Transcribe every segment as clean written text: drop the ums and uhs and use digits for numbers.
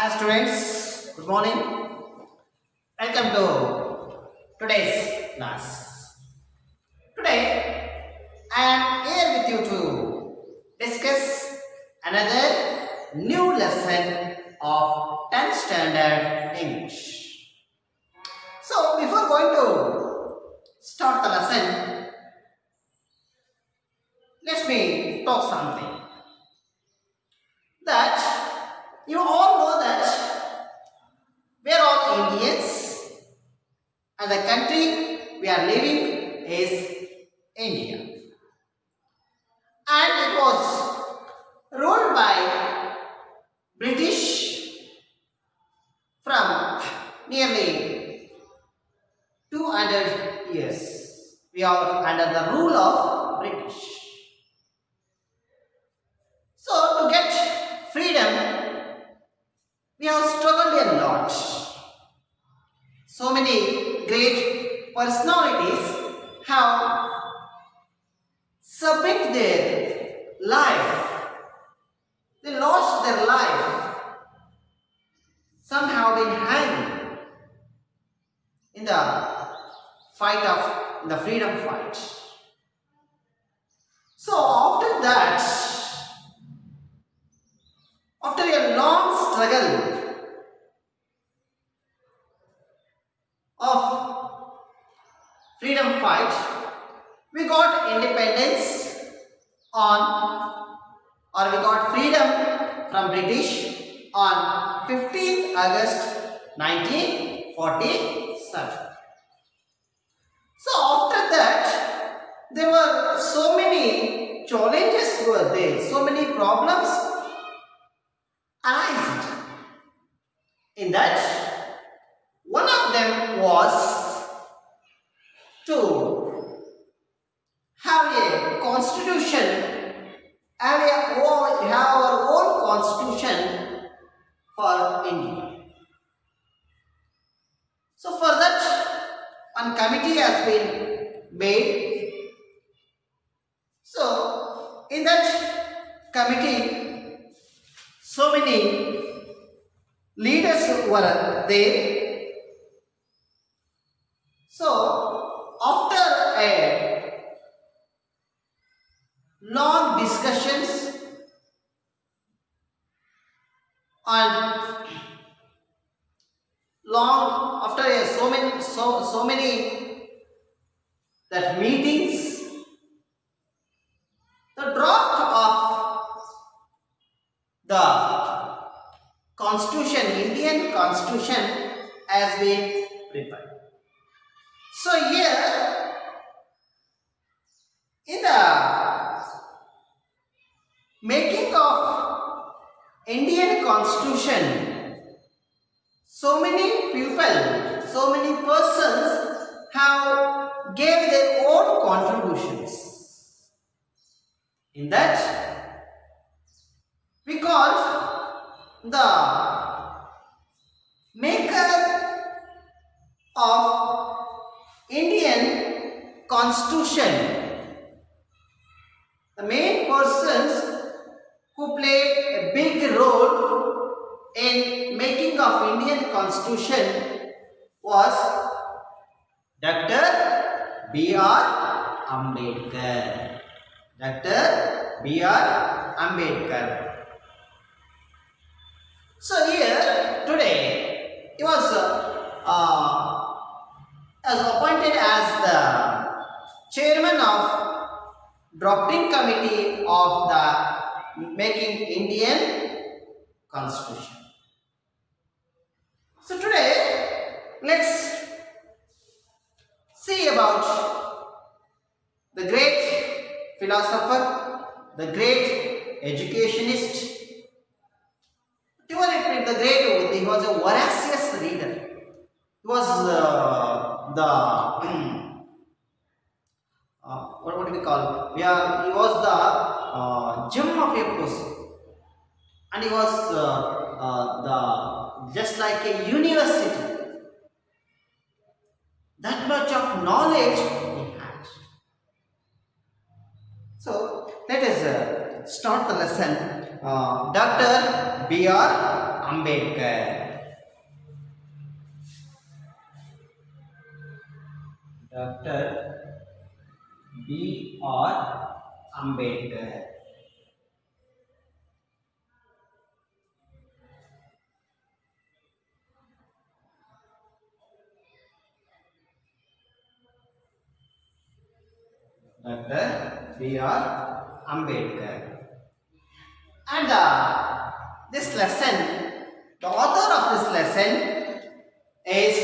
Hi students, good morning. Welcome to today's class. Today I am here with you to discuss another new lesson of 10th standard English. So before going to start the lesson, let me talk something. That you all know that we are all Indians and the country we are living is India. And it was ruled by British from nearly 200 years. We are under the rule of British. So to get freedom, we have struggled a lot. So many great personalities have submitted their life. They lost their life. Some have been hanged in the freedom fight. So after that, after a long struggle of freedom fight, we got independence we got freedom from British on 15th August 1947. So after that, there were so many challenges were there, so many problems arised. In that, one of them was to have a constitution, have our own constitution for India. So for that, one committee has been made. So in that committee, so many leaders were there. So after a long discussions and so many that meetings, the draft of the Constitution, Indian Constitution, has been prepared. So here, in the making of Indian Constitution, so many people, so many persons have gave their own contributions. In that, we call the maker of Indian Constitution, the main persons who played a big role in making of Indian Constitution was Dr. B R Ambedkar. Dr. B R Ambedkar. So here today he was appointed as the chairman of drafting committee of the making Indian Constitution. So today let's see about the great philosopher, the great educationist. He was a voracious reader. He was what do we call? He was the gem of a person, and he was just like a university. That much of knowledge he had. So let us start the lesson. Dr. B R Ambedkar. Dr. B R Ambedkar. Dr. B R Ambedkar. And this lesson, the author of this lesson is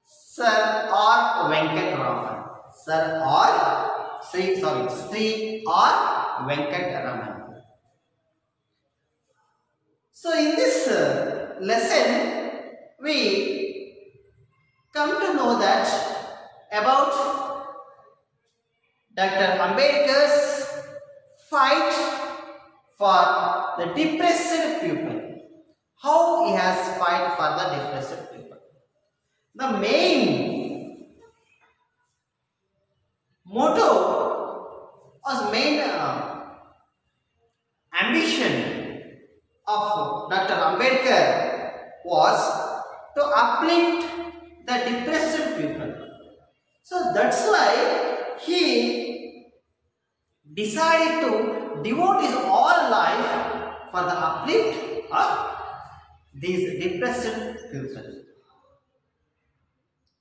Sir R. Venkataraman. Sri R. Venkataraman. So in this lesson, we come to know that about Dr. Ambedkar's fight for the depressed people. How he has fight for the depressed people. The main motto or main ambition of Dr. Ambedkar was to uplift the depressed people. So that's why he decided to devote his whole life for the uplift of these depressed people.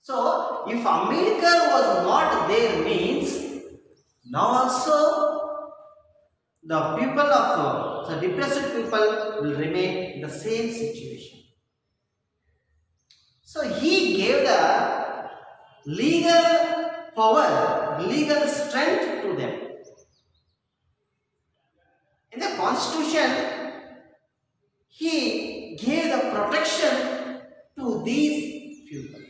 So, if Ambedkar was not there means, now also the people of the depressed people will remain in the same situation. So, he gave the legal power, legal strength to them. In the constitution, he gave the protection to these people.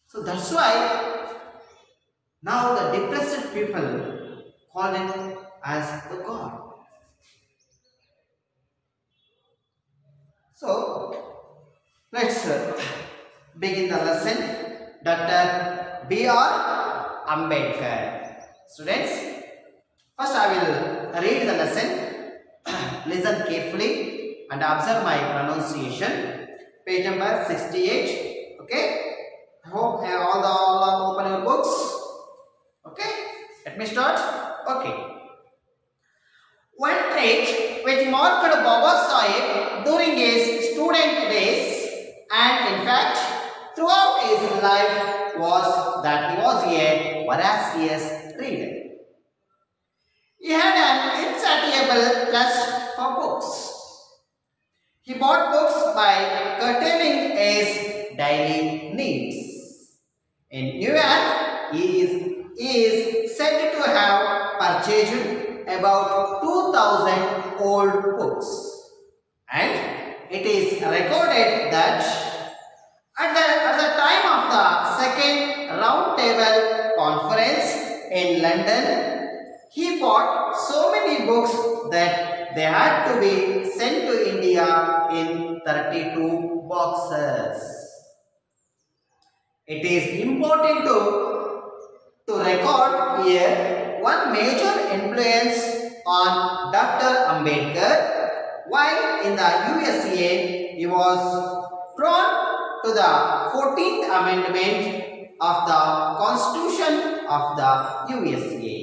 So that's why now the depressed people call him as the God. So let's begin the lesson. Dr. B R Ambedkar. Students, first I will read the lesson. Listen carefully and observe my pronunciation. Page number 68. Okay. I hope all open your books. Okay. Let me start. Okay. One trait which marked Baba Sahib during his student days and in fact throughout his life was that he was a voracious reader. He had an insatiable thirst for books. He bought books by curtailing his daily needs. In New York, he is said to have purchased about 2,000 old books. And it is recorded that at the time of the second round table conference in London, he bought so many books that they had to be sent to India in 32 boxes. It is important to record here one major influence on Dr. Ambedkar. While in the USA, he was drawn to the 14th Amendment of the Constitution of the USA,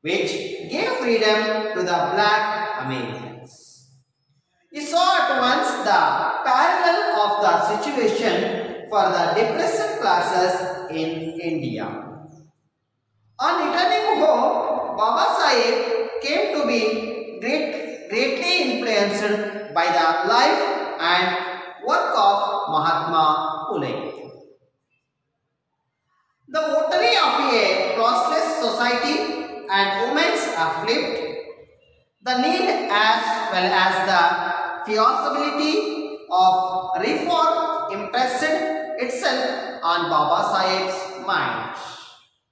which gave freedom to the black Americans. He saw at once the parallel of the situation for the depressed classes in India. On returning home, Baba Sahib came to be greatly influenced by the life and work of Mahatma Phule. The votary of a classless society and women's uplift, the need as well as the feasibility of reform impressed itself on Baba Sahib's mind,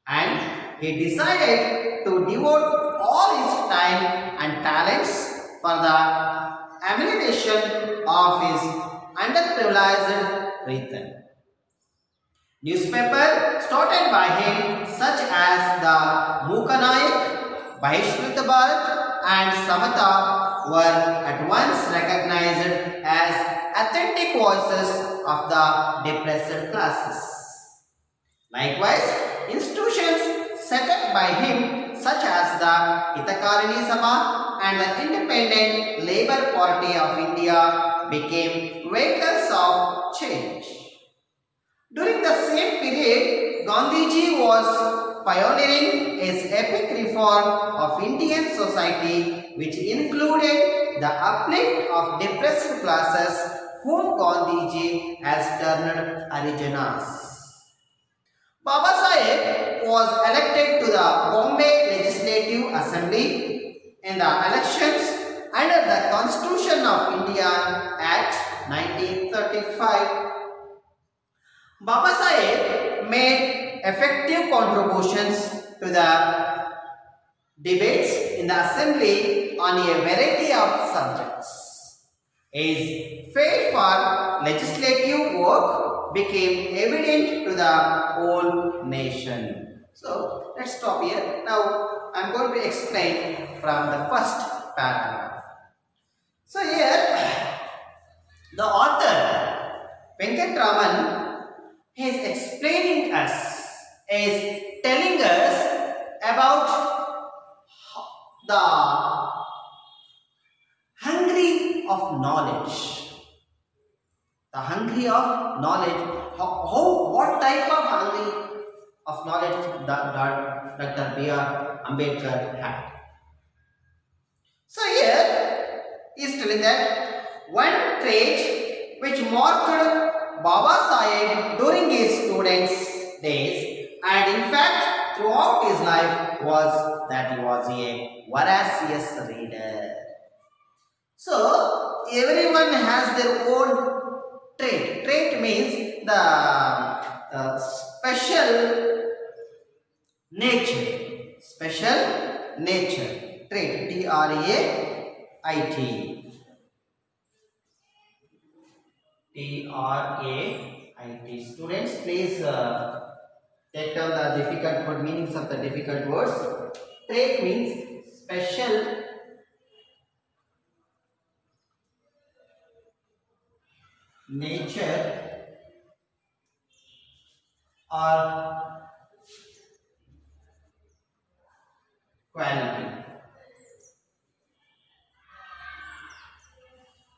and he decided to devote all his time and talents for the amelioration of his underprivileged region. Newspaper started by him such as the Mukanayak, Bahishwit Bharat and Samata were at once recognized as authentic voices of the depressed classes. Likewise, institutions set up by him such as the Hitakarini Sabha and the Independent Labour Party of India became vehicles of change. During the same period, Gandhiji was pioneering his epic reform of Indian society, which included the uplift of depressed classes whom Gandhiji has termed Harijanas. Baba Saheb was elected to the Bombay Legislative Assembly in the elections under the Constitution of India Act 1935. Baba Saheb made effective contributions to the debates in the assembly on a variety of subjects. His faith for legislative work became evident to the whole nation. So let's stop here. Now I am going to explain from the first paragraph. So here the author Venkatraman is explaining us, is telling us about the hungry of knowledge. The hungry of knowledge. What type of hungry of knowledge Dr. B R Ambedkar had. So here he is telling that one trait which marked Baba Saheb during his students' days and in fact throughout his life was that he was a voracious reader. So everyone has their own trait. Trait means the special nature. Special nature. Trait. T-R-A-I-T. T-R-A-I-T. Students, please take down the difficult word, meanings of the difficult words. Trait means special nature or quality.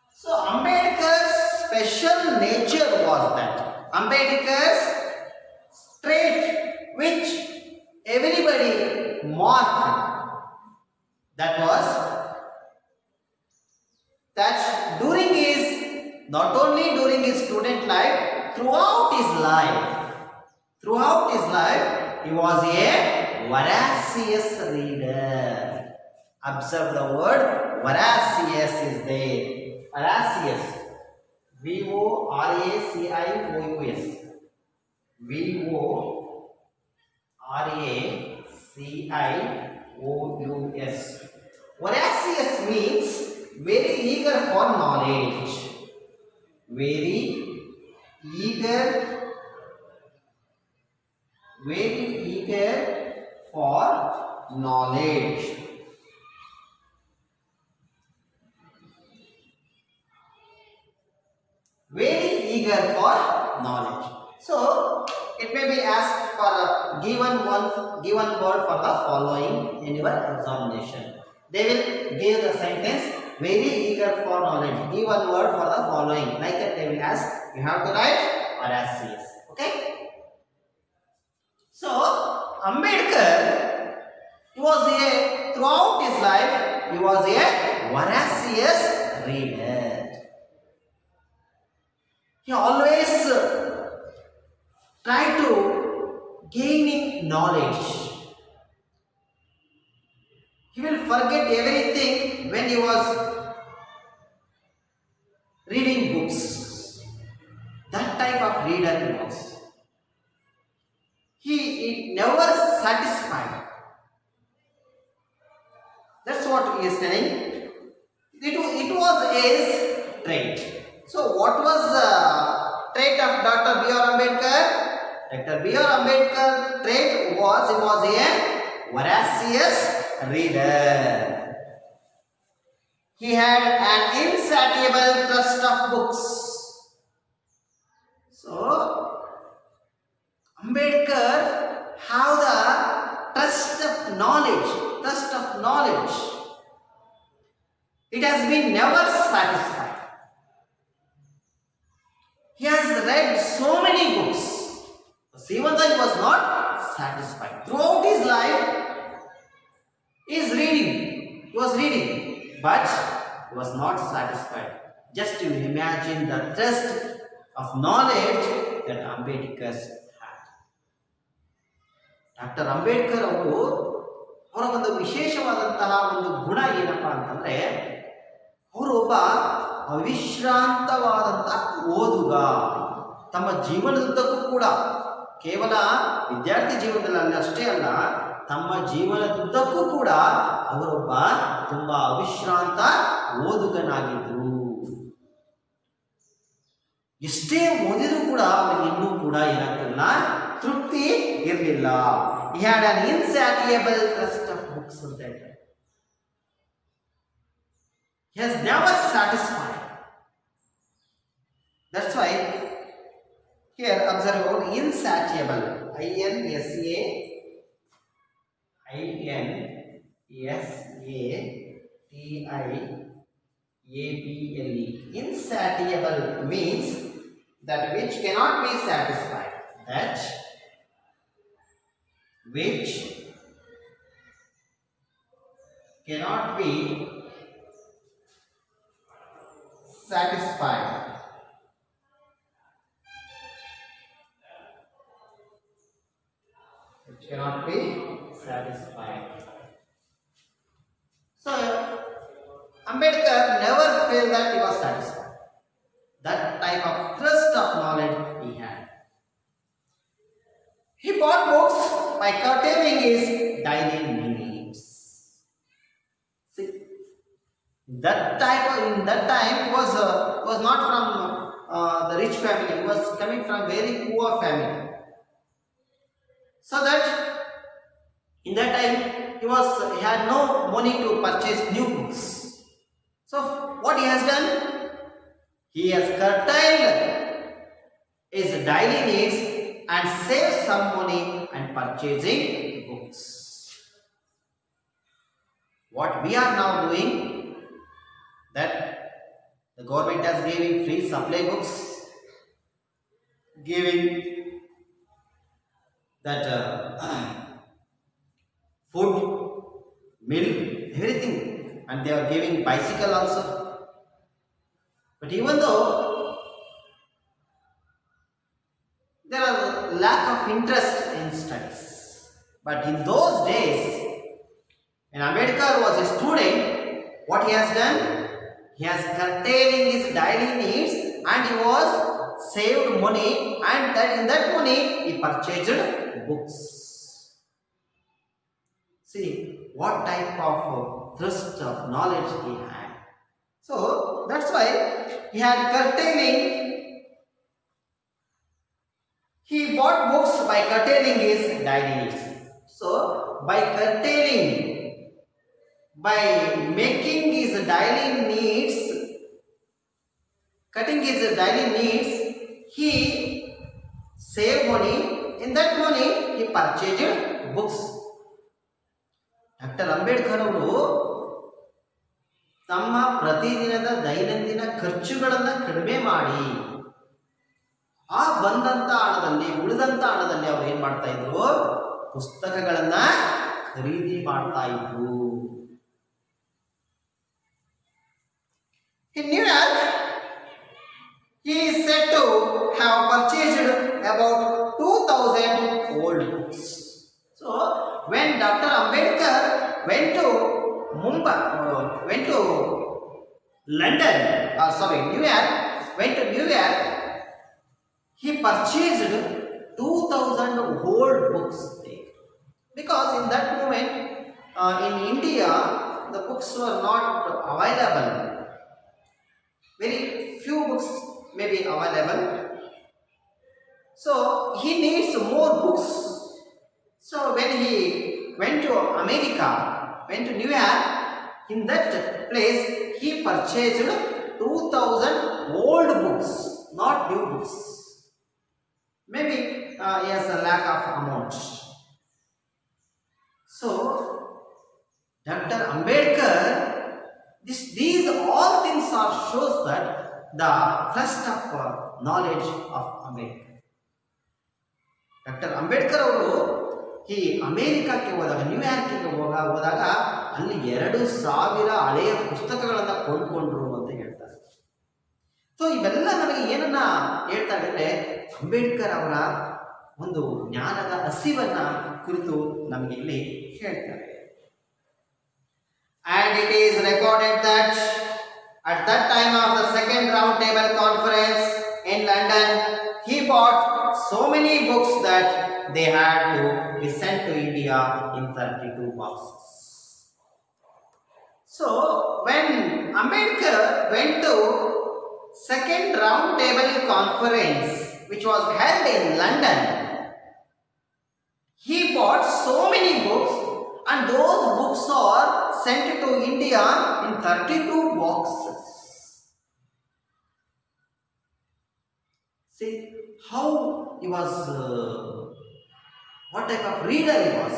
So Ambedkar's special nature was that. Ambedkar's trait which everybody marked, that was that during his, not only during his student life, throughout his life he was a voracious reader. Observe the word voracious is there. Voracious. V-O-R-A-C-I-O-U-S. V-O-R-A-C-I-O-U-S. Voracious means very eager for knowledge. Very eager for knowledge. Very eager for knowledge. So it may be asked for a given word for the following in your examination. They will give the sentence very eager for knowledge. Give one word for the following. Like that they will ask. You have to write voracious. Okay. So Ambedkar throughout his life he was a voracious reader. He always tried to gain knowledge. He will forget everything when he was reading books. That type of reader he was. He never satisfied. That's what he is telling. It was his trait. So what was the trait of Dr. B R Ambedkar? Dr. B R Ambedkar trait was he was a voracious reader. he had an insatiable thirst of books. So, Ambedkar have the thirst of knowledge, It has been never satisfied. He has read so many books. Even though he was not satisfied. Throughout his life, he was reading, but he was not satisfied. Just to imagine the thirst of knowledge that Ambedkar had. Dr. Ambedkar ಅವರ ಒಂದು ವಿಶೇಷವಾದಂತಹ ಒಂದು ಗುಣ ಏನಪ್ಪಾ ಅಂತಂದ್ರೆ ಅವರು ಒಬ್ಬ ಅವಿಶ್ರಾಂತವಾದಂತಹ ಓದುಗ. ತಮ್ಮ ಜೀವನದುದ್ದಕ್ಕೂ ಕೂಡ ಕೇವಲ ವಿದ್ಯಾರ್ಥಿ ಜೀವನದಲ್ಲಿ ಅಷ್ಟೇ ಅಲ್ಲ, ತಮ್ಮ ಜೀವನದುದ್ದಕ್ಕೂ ಕೂಡ ಅವರೊಬ್ಬ ತುಂಬಾ ಅವಿಶ್ರಾಂತ ಓದುಗನಾಗಿದ್ರು. ಎಷ್ಟೇ ಓದಿದ್ರು ಕೂಡ ಅವನಿಗೆ ಇನ್ನೂ ಕೂಡ ಏನಾಗ್ತಿಲ್ಲ, ತೃಪ್ತಿ ಇರಲಿಲ್ಲ. He had an insatiable thirst of books ಅಂತ ಹೇಳ್ತಾರೆ. He has never satisfied. That's why here observe about insatiable. insatiable. Insatiable means that which cannot be satisfied. That which cannot be satisfied. Which cannot be satisfied. So, Ambedkar never felt that he was satisfied. That type of thirst of knowledge he had. He bought books by curtailing his daily needs. See, in that time he was not from the rich family. He was coming from very poor family. So that in that time he had no money to purchase new books. So what he has done? He has curtailed his daily needs and save some money and purchasing books. What we are now doing, that the government is giving free supply books, giving that food, milk, everything, and they are giving bicycle also. But even though there are lack of interest in studies, but in those days, when Ambedkar was a student, what he has done? He has curtailing his daily needs and he was saved money, and that in that money he purchased books. See what type of thirst of knowledge he had. So that's why he had curtailing. He bought books by curtailing his daily needs. So, by curtailing, by making his daily needs, cutting his daily needs, he saved money. In that money, he purchased books. Dr. Ambedkar ಅವರು ತಮ್ಮ ಪ್ರತಿದಿನದ ದೈನಂದಿನ ಖರ್ಚುಗಳನ್ನು ಕಡಿಮೆ ಮಾಡಿ ಆ ಬಂದಂತ ಹಣದಲ್ಲಿ ಉಳಿದಂತ ಹಣದಲ್ಲಿ ಅವರು ಏನ್ ಮಾಡ್ತಾ ಇದ್ರು, ಪುಸ್ತಕಗಳನ್ನ ಖರೀದಿ ಮಾಡ್ತಾ ಇದ್ರು. In New York, he is said to have purchased about 2,000 old books. So, when Dr. Ambedkar went to New York, he purchased 2,000 old books there. Because in that moment, in India, the books were not available. Very few books may be available. So he needs more books. So when he went to America, went to New York, in that place he purchased 2000 old books, not new books. Maybe he has a lack of amount. So, Dr. Ambedkar, these all things are shows that the quest of knowledge of Ambedkar. Doctor Ambedkar ಅವರು ಈ ಅಮೇರಿಕಕ್ಕೆ ಹೋದಾಗ, ನ್ಯೂಯಾರ್ಕಿಗೆ ಹೋದಾಗ ಅಲ್ಲಿ 2000 ಹಳೆಯ ಪುಸ್ತಕಗಳನ್ನು ಕೊಂಡ್ಕೊಂಡ್ರು ಅಂತ ಹೇಳ್ತಾರೆ. So ಇವೆಲ್ಲ ನಮಗೆ ಏನನ್ನ ಹೇಳ್ತಾ ಇದ್ರೆ ಅಂಬೇಡ್ಕರ್ ಅವರ ಒಂದು ಜ್ಞಾನದ ಹಸಿವನ್ನ ಕುರಿತು ನಮಗೆ ಇಲ್ಲಿ ಹೇಳ್ತಾರೆ. And it is recorded that at that time of the second round table conference in London, he bought so many books that they had to be sent to India in 32 boxes. So when Ambedkar went to second round table conference which was held in London, he bought so many books and those books are sent to India in 32 boxes. See how he was, what type of reader he was.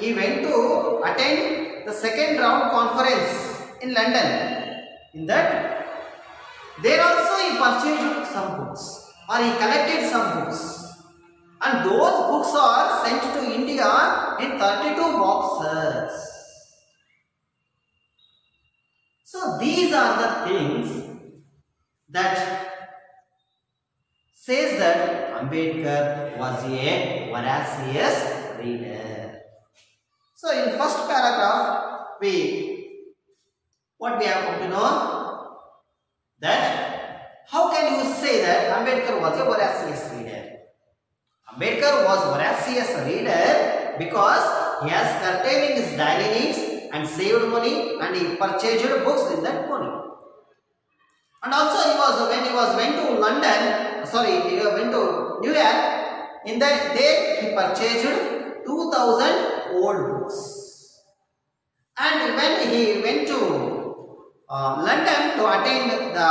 He went to attend the second round conference in London. In that, there also he purchased some books or he collected some books. And those books are sent to India in 32 boxes. So these are the things that says that Ambedkar was a voracious reader. So in first paragraph, what we have come to know that how can you say that Ambedkar was a voracious reader? Ambedkar was voracious reader because he has curtailing his daily needs and saved money and he purchased books in that money. And also when he went to London, he went to New York, in that day he purchased 2000 old books. And when he went to London to attend the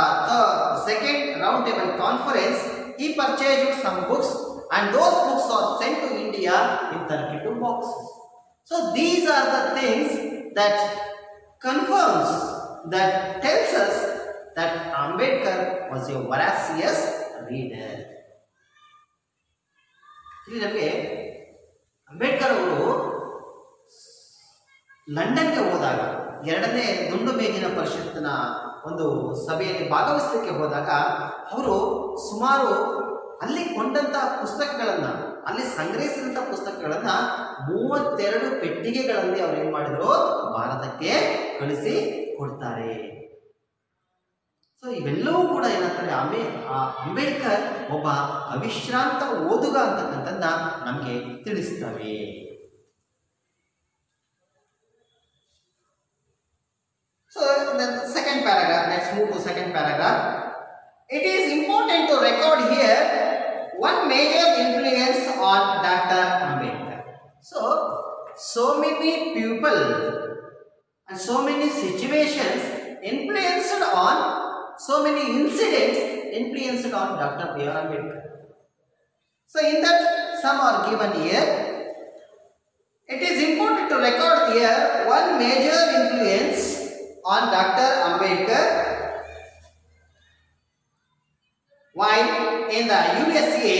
second round table conference, he purchased some books and those books are sent to India in 32 boxes. So these are the things that confirms, that tells us that Ambedkar was a voracious reader. ಇಲ್ಲಿ ನಮಗೆ ಅಂಬೇಡ್ಕರ್ ಅವರು ಲಂಡನ್ಗೆ ಹೋದಾಗ, ಎರಡನೇ ದುಂಡು ಮೇಜಿನ ಪರಿಷತ್ತಿನ ಒಂದು ಸಭೆಯಲ್ಲಿ ಭಾಗವಹಿಸಲಿಕ್ಕೆ ಹೋದಾಗ ಅವರು ಸುಮಾರು ಅಲ್ಲಿ ಕೊಂಡಂತ ಪುಸ್ತಕಗಳನ್ನು, ಅಲ್ಲಿ ಸಂಗ್ರಹಿಸಿದಂಥ ಪುಸ್ತಕಗಳನ್ನು 32 ಪೆಟ್ಟಿಗೆಗಳಲ್ಲಿ ಅವರು ಏನು ಮಾಡಿದ್ರು, ಭಾರತಕ್ಕೆ ಕಳಿಸಿ ಕೊಡ್ತಾರೆ. ಸೊ ಇವೆಲ್ಲವೂ ಕೂಡ ಏನಂತಾರೆ, ಅಂಬೇಡ್ಕರ್ ಒಬ್ಬ ಅವಿಶ್ರಾಂತ ಓದುಗ ಅಂತಕ್ಕಂಥದ್ದನ್ನ ನಮಗೆ ತಿಳಿಸ್ತವೆ. So the second paragraph, let's move to second paragraph. It is important to record here one major influence on Dr. Ambedkar. So many people and so many situations influenced on, so many incidents influenced on Dr. B R Ambedkar. So in that, some are given here. It is important to record here one major influence on Dr. Ambedkar. While in the USA,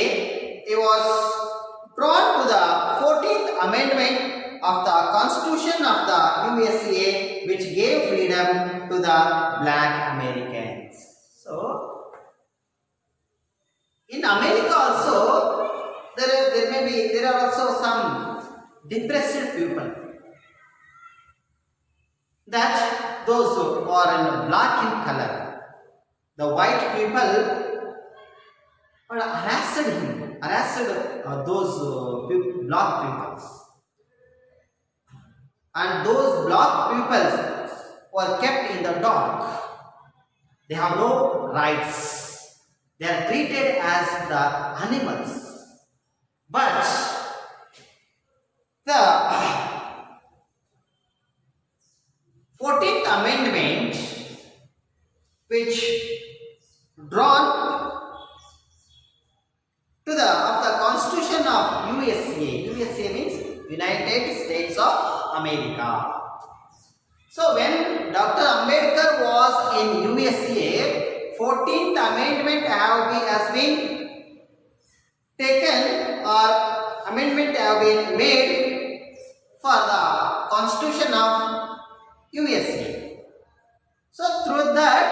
he was drawn to the 14th Amendment of the Constitution of the USA, which gave freedom to the black Americans. So, in America also, there are also some depressed people, that those who are in black in color, the white people harassed those black peoples, and those black peoples were kept in the dark. They have no rights. They are treated as the animals. But the USA means United States of America. So when Dr. Ambedkar was in USA, 14th Amendment has been taken, or amendment have been made for the Constitution of USA. So through that,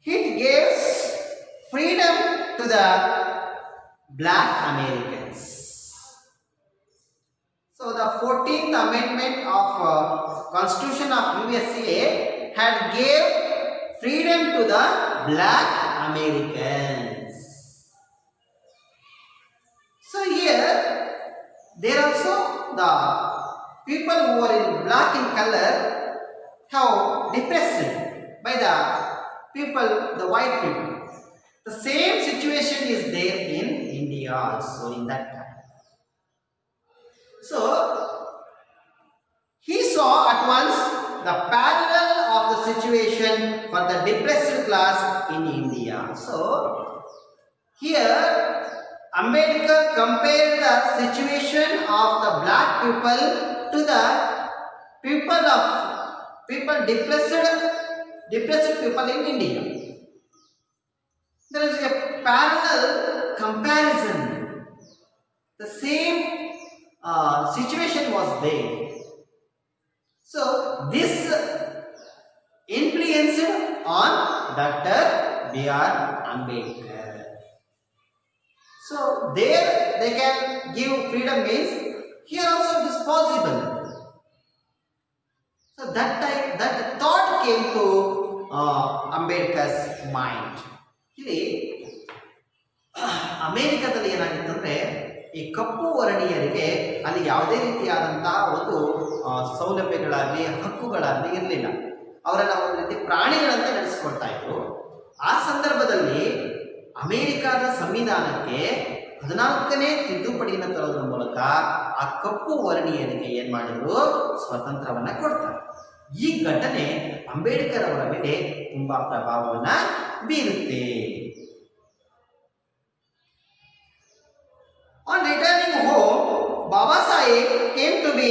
it gives freedom to the black Americans. So the 14th Amendment of Constitution of USA had gave freedom to the black Americans. So here, there also the people who are in black in color have depressed by the people, the white people. The same situation is there in India also in that time. So he saw at once the parallel of the situation for the depressed class in India. So here Ambedkar compared the situation of the black people to the depressed people in India. There is a parallel comparison. The same situation was there. So this influenced on Dr. B R Ambedkar. So there they can give freedom means here also it is possible. So that thought came to Ambedkar's mind. ಇಲ್ಲಿ ಅಮೆರಿಕದಲ್ಲಿ ಏನಾಗಿತ್ತು ಅಂದರೆ ಈ ಕಪ್ಪು ವರ್ಣೀಯರಿಗೆ ಅಲ್ಲಿ ಯಾವುದೇ ರೀತಿಯಾದಂತಹ ಒಂದು ಸೌಲಭ್ಯಗಳಾಗಲಿ ಹಕ್ಕುಗಳಾಗಲಿ ಇರಲಿಲ್ಲ. ಅವರೆಲ್ಲ ಒಂದು ರೀತಿ ಪ್ರಾಣಿಗಳಂತೆ ನಡೆಸ್ಕೊಳ್ತಾ ಇದ್ರು. ಆ ಸಂದರ್ಭದಲ್ಲಿ ಅಮೆರಿಕದ ಸಂವಿಧಾನಕ್ಕೆ 14ನೇ ತಿದ್ದುಪಡಿಯನ್ನು ತರೋದ್ರ ಮೂಲಕ ಆ ಕಪ್ಪು ವರ್ಣೀಯರಿಗೆ ಏನು ಮಾಡಿದ್ರು, ಸ್ವತಂತ್ರವನ್ನು ಕೊಡ್ತಾರೆ. ಈ ಘಟನೆ ಅಂಬೇಡ್ಕರ್ ಅವರ ಮೇಲೆ ತುಂಬಾ ಪ್ರಭಾವವನ್ನು ಬೀರುತ್ತೆ. On returning home, Baba Saheb came to be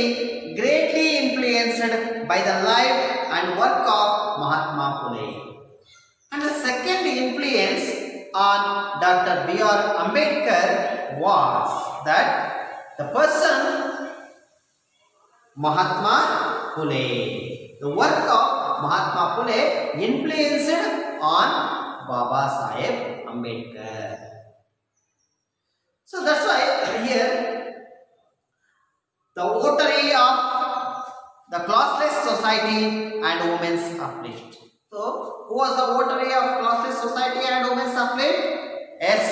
greatly influenced by the life and work of Mahatma Phule. And the second influence on Dr. B R Ambedkar was that the person Mahatma Phule. The work of Mahatma Phule influenced on Baba Saheb Ambedkar. So that's why here the votary of the classless society and women's uplift. So who was the votary of classless society and women's uplift? Yes,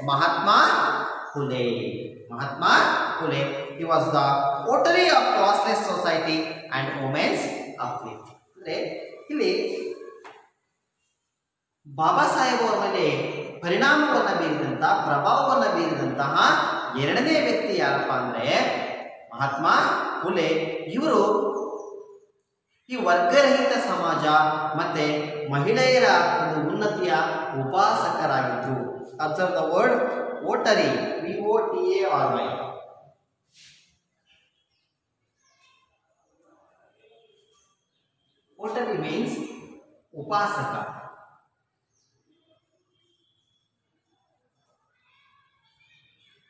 Mahatma Phule. Mahatma Phule. He was the votary of classless society and women's uplift. ಇಲ್ಲಿ ಬಾಬಾ ಸಾಹೇಬ್ ಅವರ ಮೇಲೆ ಪರಿಣಾಮವನ್ನು ಬೀರಿದಂತಹ ಪ್ರಭಾವವನ್ನು ಬೀರಿದಂತಹ ಎರಡನೇ ವ್ಯಕ್ತಿ ಯಾರಪ್ಪ ಅಂದರೆ ಮಹಾತ್ಮ ಫುಲೆ. ಇವರು ಈ ವರ್ಗರಹಿತ ಸಮಾಜ ಮತ್ತೆ ಮಹಿಳೆಯರ ಒಂದು ಉನ್ನತಿಯ ಉಪಾಸಕರಾಗಿದ್ದರು. Observe the word votary, VOTARY. Votary means upasaka.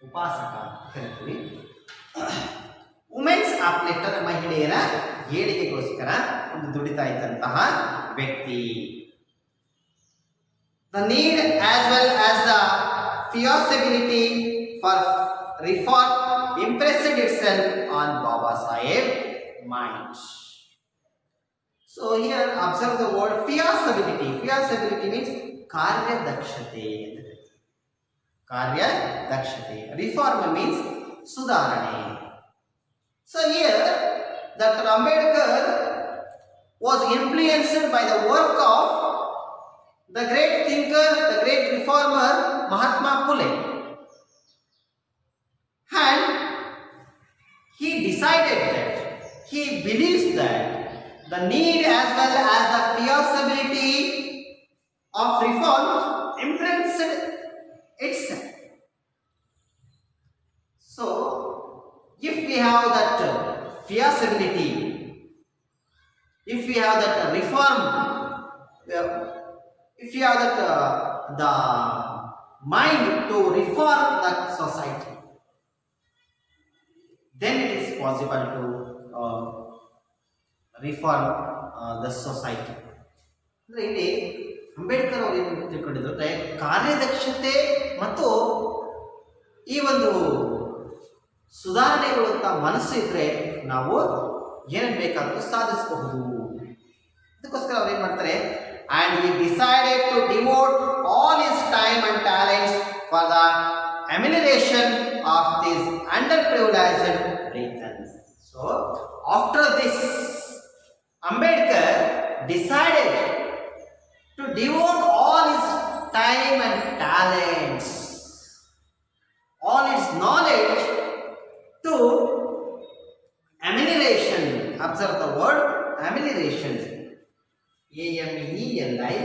Upasaka ಕರೀತೀವಿ. ವುಮೆನ್ಸ್ ಅಪ್ಲಿಫ್ಟರ್, ಮಹಿಳೆಯರ ಏಳಿಗೆಗೋಸ್ಕರ ಒಂದು ದುಡಿತಾ ಇದ್ದಂತಹ ವ್ಯಕ್ತಿ. The need as well as the feasibility for reform impressed itself on Baba Saheb mind. So here observe the word feasibility. Feasibility means ಕಾರ್ಯದಕ್ಷತೆ. ಕಾರ್ಯದಕ್ಷತೆ. Reform means ಸುಧಾರಣೆ. So here Dr. Ambedkar was influenced by the work of the great thinker, the great reformer Mahatma Phule, and he decided that he believes that the need as well as the feasibility of reform imprints itself. So have that feasibility, if we have that reform, if you have that the mind to reform the society, then it is possible to reform the society. ಅಂದರೆ ಇಲ್ಲಿ ಅಂಬೇಡ್ಕರ್ ಅವರು ಏನು ತಿಳ್ಕೊಂಡಿದ್ರು ಅಂದರೆ ಕಾರ್ಯದಕ್ಷತೆ ಮತ್ತು ಈ ಒಂದು ಸುಧಾರಣೆಗಳು ಅಂತ ಮನಸ್ಸು ಇದ್ರೆ ನಾವು ಏನು ಬೇಕಾದರೂ ಸಾಧಿಸಬಹುದು. ಅದಕ್ಕೋಸ್ಕರ ಅವ್ರು ಏನು ಮಾಡ್ತಾರೆ, and he decided to devote all his time and talents for the amelioration of these underprivileged regions. So after this, Ambedkar decided to devote all his time and talents, all his knowledge to amelioration. Observe the word amelioration. A-M-E-L-I,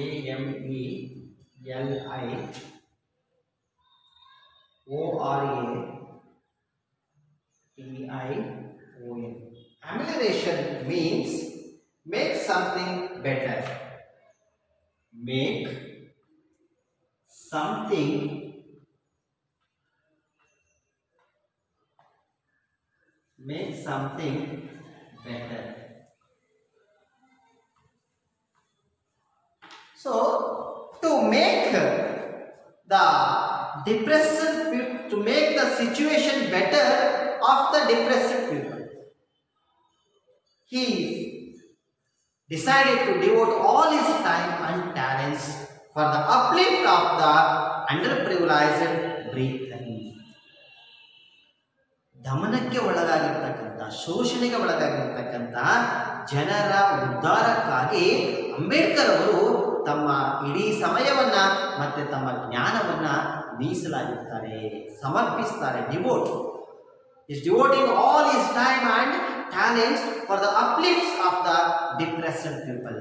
A-M-E-L-I, O-R-A-T-I-O-N. Amelioration means make something better. Make something better. So, to make the depressed people, to make the situation better of the depressed people, he decided to devote all his time and talents for the uplift of the underprivileged brethren. ದಮನಕ್ಕೆ ಒಳಗಾಗಿರ್ತಕ್ಕಂಥ, ಶೋಷಣೆಗೆ ಒಳಗಾಗಿರ್ತಕ್ಕಂಥ ಜನರ ಉದ್ಧಾರಕ್ಕಾಗಿ ಅಂಬೇಡ್ಕರ್ ಅವರು ತಮ್ಮ ಇಡೀ ಸಮಯವನ್ನ ಮತ್ತೆ ತಮ್ಮ ಜ್ಞಾನವನ್ನ ಮೀಸಲಾಗಿರ್ತಾರೆ, ಸಮರ್ಪಿಸ್ತಾರೆ. is devoting all his time and talents for the uplifts of the depressed people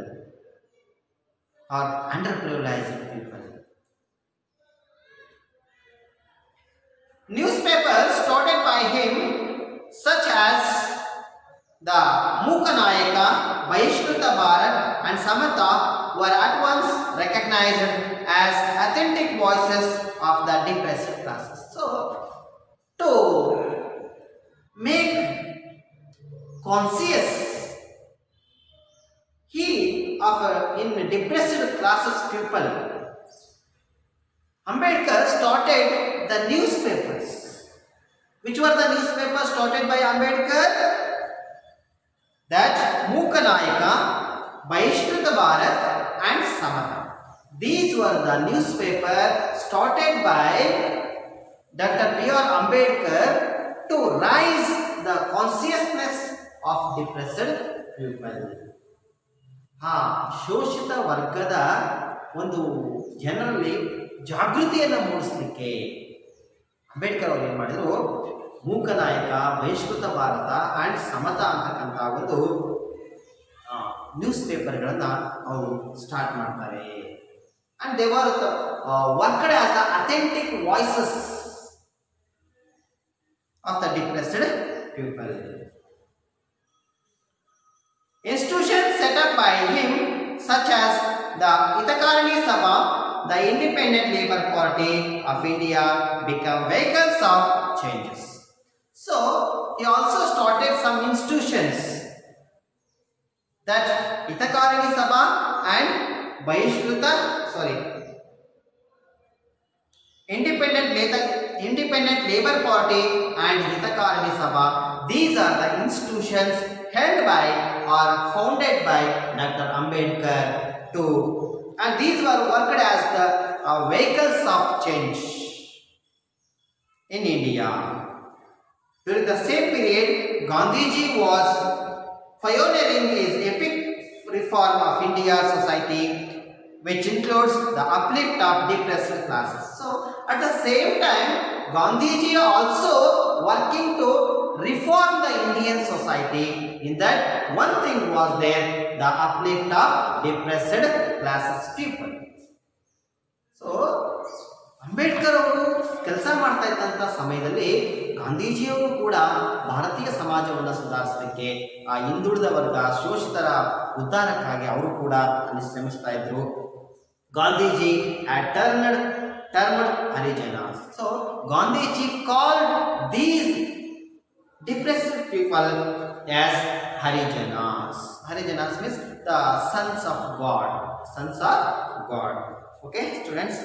or underprivileged people. Newspapers started by him, such as the Mookanayaka, Bahishkruta Bharat and Samata, were at once recognized as authentic voices of the depressed classes. So, to make conscious in depressed classes people, Ambedkar started the newspapers. Which were the newspapers started by Ambedkar? That Mookanayaka, Bahishkruta Bharat and Samata. These were the newspapers started by Dr. B R Ambedkar to raise the consciousness of depressed people. ಶೋಷಿತ ವರ್ಗದ ಒಂದು ಜನರಲ್ಲಿ ಜಾಗೃತಿಯನ್ನು ಮೂಡಿಸಲಿಕ್ಕೆ ಅಂಬೇಡ್ಕರ್ ಅವರು ಏನು ಮಾಡಿದರು, ಮೂಕನಾಯಕ, ಬಹಿಷ್ಕೃತ Bharat and ಸಮತಾ ಅಂತಕ್ಕಂಥ ಒಂದು ನ್ಯೂಸ್ ಪೇಪರ್ಗಳನ್ನು ಅವರು ಸ್ಟಾರ್ಟ್ ಮಾಡ್ತಾರೆ. And they were worked as the authentic voices of the depressed people. Institutions set up by him, such as the Hitakarani Sabha, the Independent Labour Party of India, become vehicles of changes. So, he also started some institutions, that Hitakarani Sabha and Independent Labour Party and Hitakarani Sabha. These are the institutions held by or founded by Dr. Ambedkar and these were worked as the vehicles of change in India. During the same period, Gandhiji was pioneering his epic reform of India society, which includes the uplift of depressed classes. So, at the same time, Gandhiji also working to reform the Indian society. In that, one thing was there, the uplift of depressed classes people. So, Ambedkar ಅವರು ಕೆಲಸ ಮಾಡ್ತಾ ಇದ್ದಂಥ ಸಮಯದಲ್ಲಿ ಗಾಂಧೀಜಿಯವರು ಕೂಡ ಭಾರತೀಯ ಸಮಾಜವನ್ನು ಸುಧಾರಿಸಲಿಕ್ಕೆ ಆ ಹಿಂದುಳಿದ ವರ್ಗ ಶೋಷಿತರ ಉದ್ಧಾರಕ್ಕಾಗಿ ಅವರು ಕೂಡ ಅಲ್ಲಿ ಶ್ರಮಿಸ್ತಾ ಇದ್ರು. Gandhiji termed Harijans. So Gandhiji called these depressed people as Harijanas. Harijanas means the sons of God. Sons of God. Okay, students.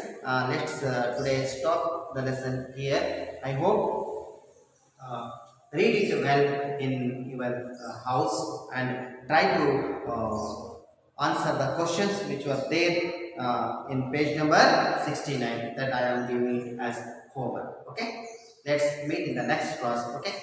Let's today stop the lesson here. I hope read it well in your house and try to answer the questions which were there in page number 69 that I am giving as homework. Okay. Let's meet in the next class. Okay.